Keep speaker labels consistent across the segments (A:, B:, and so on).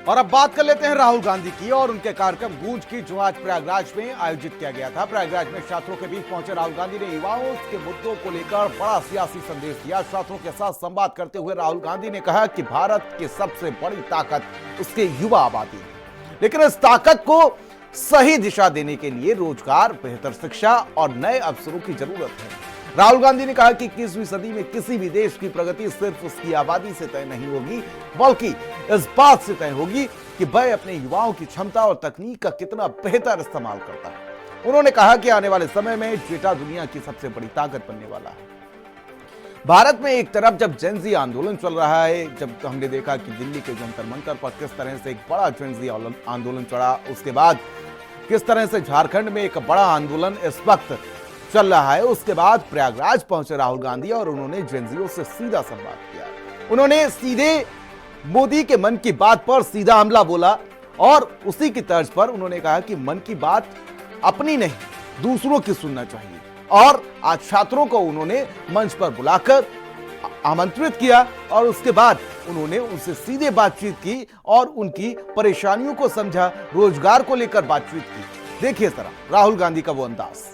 A: और अब बात कर लेते हैं राहुल गांधी की और उनके कार्यक्रम गूंज की, जो आज प्रयागराज में आयोजित किया गया था। प्रयागराज में छात्रों के बीच पहुंचे राहुल गांधी ने युवाओं के मुद्दों को लेकर बड़ा सियासी संदेश दिया। छात्रों के साथ संवाद करते हुए राहुल गांधी ने कहा कि भारत की सबसे बड़ी ताकत उसके युवा आबादी है, लेकिन इस ताकत को सही दिशा देने के लिए रोजगार, बेहतर शिक्षा और नए अवसरों की जरूरत है। राहुल गांधी ने कहा कि 21वीं सदी में किसी भी देश की प्रगति सिर्फ उसकी आबादी से तय नहीं होगी, बल्कि इस बात से तय होगी कि वह अपने युवाओं की क्षमता और तकनीक का कितना बेहतर इस्तेमाल करता है। उन्होंने कहा कि आने वाले समय में डेटा दुनिया की सबसे बड़ी ताकत बनने वाला है। भारत में एक तरफ जब जेनजी आंदोलन चल रहा है, जब हमने देखा कि दिल्ली के जंतर मंतर पर किस तरह से एक बड़ा जेनजी आंदोलन चढ़ा, उसके बाद किस तरह से झारखंड में एक बड़ा आंदोलन इस वक्त चल रहा है, उसके बाद प्रयागराज पहुंचे राहुल गांधी और उन्होंने जेनजीओ से सीधा संवाद किया। उन्होंने सीधे मोदी के मन की बात पर सीधा हमला बोला और उसी की तर्ज पर उन्होंने कहा कि मन की बात अपनी नहीं, दूसरों की सुनना चाहिए। और आज छात्रों को उन्होंने मंच पर बुलाकर आमंत्रित किया और उसके बाद उन्होंने उनसे सीधे बातचीत की और उनकी परेशानियों को समझा, रोजगार को लेकर बातचीत की। देखिए जरा राहुल गांधी का वो अंदाज।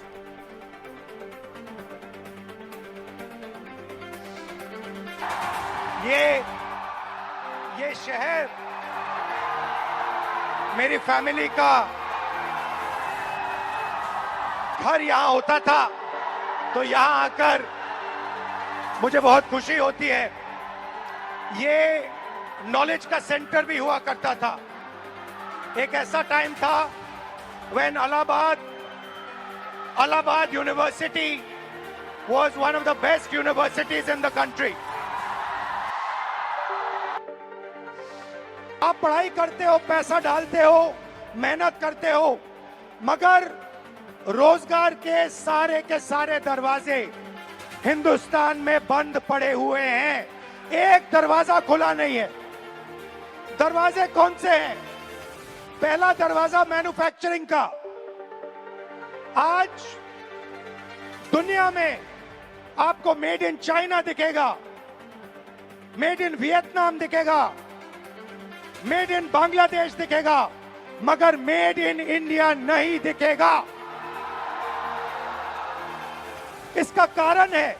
B: ये शहर मेरी फैमिली का घर यहां होता था, तो यहां आकर मुझे बहुत खुशी होती है। ये नॉलेज का सेंटर भी हुआ करता था। एक ऐसा टाइम था when Allahabad University was one of the best universities in the country. आप पढ़ाई करते हो, पैसा डालते हो, मेहनत करते हो, मगर रोजगार के सारे दरवाजे हिंदुस्तान में बंद पड़े हुए हैं। एक दरवाजा खुला नहीं है। दरवाजे कौन से हैं? पहला दरवाजा मैन्युफैक्चरिंग का। आज दुनिया में आपको मेड इन चाइना दिखेगा, मेड इन वियतनाम दिखेगा, मेड इन बांग्लादेश दिखेगा, मगर मेड इन इंडिया नहीं दिखेगा। इसका कारण है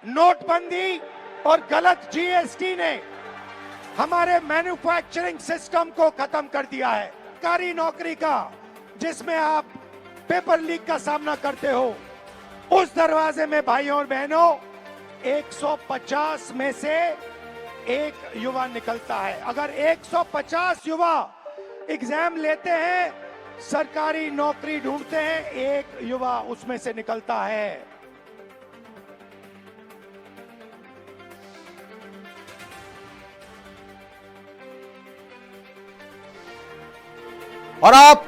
B: नोटबंदी और गलत जीएसटी ने हमारे मैन्युफैक्चरिंग सिस्टम को खत्म कर दिया है। सरकारी नौकरी का, जिसमें आप पेपर लीक का सामना करते हो, उस दरवाजे में भाइयों और बहनों 150 में से एक युवा निकलता है। अगर 150 युवा एग्जाम लेते हैं, सरकारी नौकरी ढूंढते हैं, एक युवा उसमें से निकलता है।
A: और आप